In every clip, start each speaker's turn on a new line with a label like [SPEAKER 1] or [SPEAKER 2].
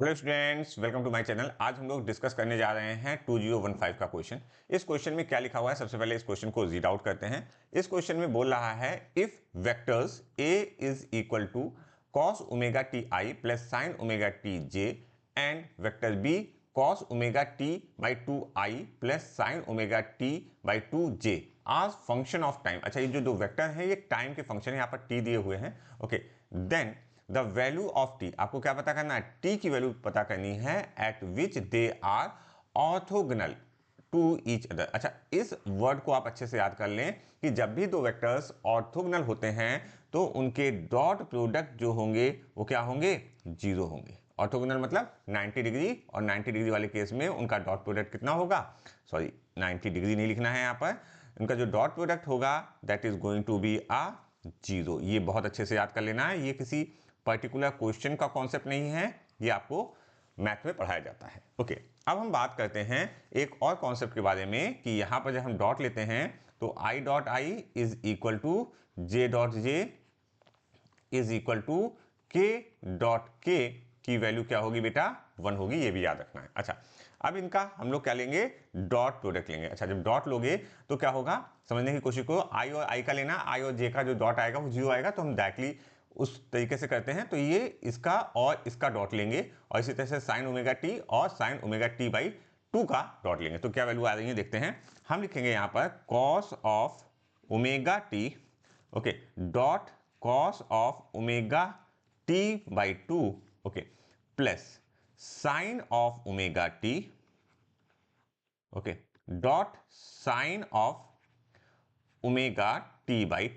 [SPEAKER 1] Hello students, welcome to my channel. आज हम लोग डिस्कस करने जा रहे हैं 2015 का क्वेश्चन। इस क्वेश्चन में क्या लिखा हुआ है, सबसे पहले इस क्वेश्चन को रीड आउट करते हैं। इस क्वेश्चन में बोल रहा है if vectors a is equal to cos omega T I plus sine omega T J and vector b cos omega T by two I plus sine omega T by two J as function of time. अच्छा, ये जो दो vector है ये time के function है, यहाँ पर t दिए हुए हैं। Okay, then the value of t, आपको क्या पता करना है, टी की वैल्यू पता करनी है at which they are orthogonal to each other. अच्छा, इस वर्ड को आप अच्छे से याद कर लें कि जब भी दो वेक्टर्स ऑर्थोगोनल होते हैं तो उनके डॉट प्रोडक्ट जो होंगे वो क्या होंगे, जीरो होंगे। ऑर्थोगोनल मतलब 90 डिग्री, और 90 डिग्री वाले केस में उनका डॉट प्रोडक्ट कितना होगा, सॉरी 90 डिग्री नहीं लिखना है यहाँ पर, उनका जो डॉट प्रोडक्ट होगा that is going to be uh zero. ये बहुत अच्छे से याद कर लेना है, ये किसी पर्टिकुलर क्वेश्चन का कॉन्सेप्ट नहीं है, ये आपको मैथ में पढ़ाया जाता है। ओके, अब हम बात करते हैं एक और कॉन्सेप्ट के बारे में कि यहां पर जब हम डॉट लेते हैं तो i dot i is equal to j dot j is equal to k dot k की वैल्यू क्या होगी बेटा, 1 होगी, ये भी याद रखना है। अच्छा, अब इनका हम लोग क्या लेंगे, डॉट प्रोडक्ट लेंगे। अच्छा, जब डॉट लोगे तो क्या होगा, समझने की कोशिश करो। आई और आई का लेना, आई और जे का जो डॉट आएगा वो जीरो आएगा, तो हम डायरेक्टली उस तरीके से करते हैं। तो ये इसका और इसका डॉट लेंगे, और इसी तरह से साइन ओमेगा टी और sign omega T by to का डॉट लेंगे। तो क्या वैल्यू आ रही है देखते हैं। हम लिखेंगे यहाँ पर cos of omega t, okay, dot cos of omega T by two, okay, plus sine of omega t, okay, dot sine of omega T by,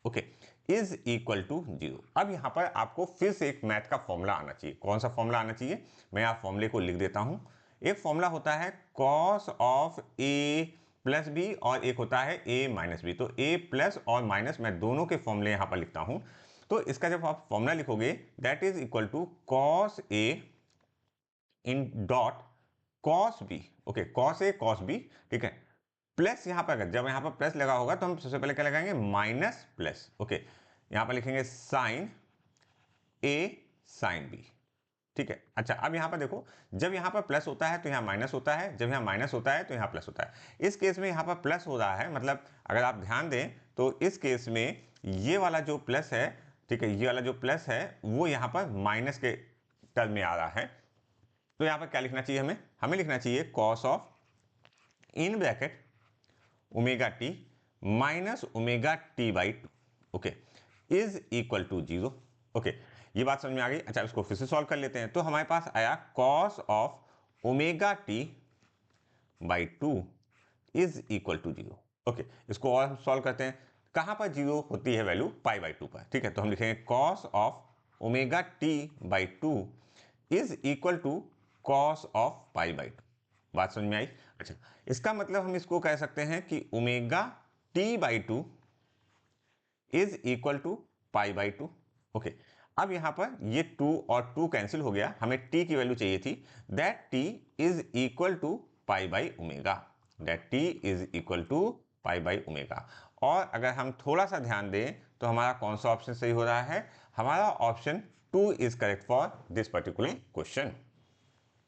[SPEAKER 1] okay, is equal to zero. अब यहां पर आपको फिर से एक मैथ का formula आना चाहिए। कौन सा फॉर्मूला आना चाहिए, मैं आप फॉर्मूले को लिख देता हूं। एक फॉर्मूला होता है cos of a plus b, और एक होता है ए माइनस बी। तो ए प्लस और माइनस मैं दोनों के फॉर्मूले यहां पर लिखता हूं। तो इसका जब आप फॉर्मूला लिखोगे that is equal to cos a in dot cos b, okay, cos a cos b, ठीक है, प्लस यहां पर जब यहां पर प्लस लगा होगा तो हम सबसे पहले क्या लगाएंगे, माइनस प्लस, ओके, यहां पर लिखेंगे साइन ए साइन बी, ठीक है। अच्छा, अब यहां पर देखो, जब यहां पर प्लस होता है तो यहां माइनस होता है, जब यहां माइनस होता है तो यहां प्लस होता है। इस केस में यहां पर प्लस हो रहा है, मतलब अगर आप ध्यान दें तो इस केस में ये वाला जो प्लस है, ठीक है, ये वाला जो प्लस है वो यहां पर माइनस के टर्म में आ रहा है। तो यहां पर क्या लिखना चाहिए, हमें हमें लिखना चाहिए cos of in bracket omega t minus omega T by two, okay, is equal to zero. Okay, ये बात समझ में आ गई। अच्छा, इसको फिर से सॉल्व कर लेते हैं। तो हमारे पास आया cos of omega T by two is equal to zero. Okay, इसको और हम सॉल्व करते हैं। कहां पर जीरो होती है वैल्यू, पाई बाई टू पर, ठीक है। तो हम लिखेंगे cos of omega T by two is equal to cos of pi by two. बात समझ में आई। अच्छा, इसका मतलब हम इसको कह सकते हैं कि omega T by two is equal to pi by two, okay. अब यहां पर ये 2 और 2 कैंसिल हो गया, हमें t की वैल्यू चाहिए थी, that t is equal to pi by omega, that t is equal to pi by omega. और अगर हम थोड़ा सा ध्यान दें तो हमारा कौन सा ऑप्शन सही हो रहा है, हमारा option 2 is correct for this particular question.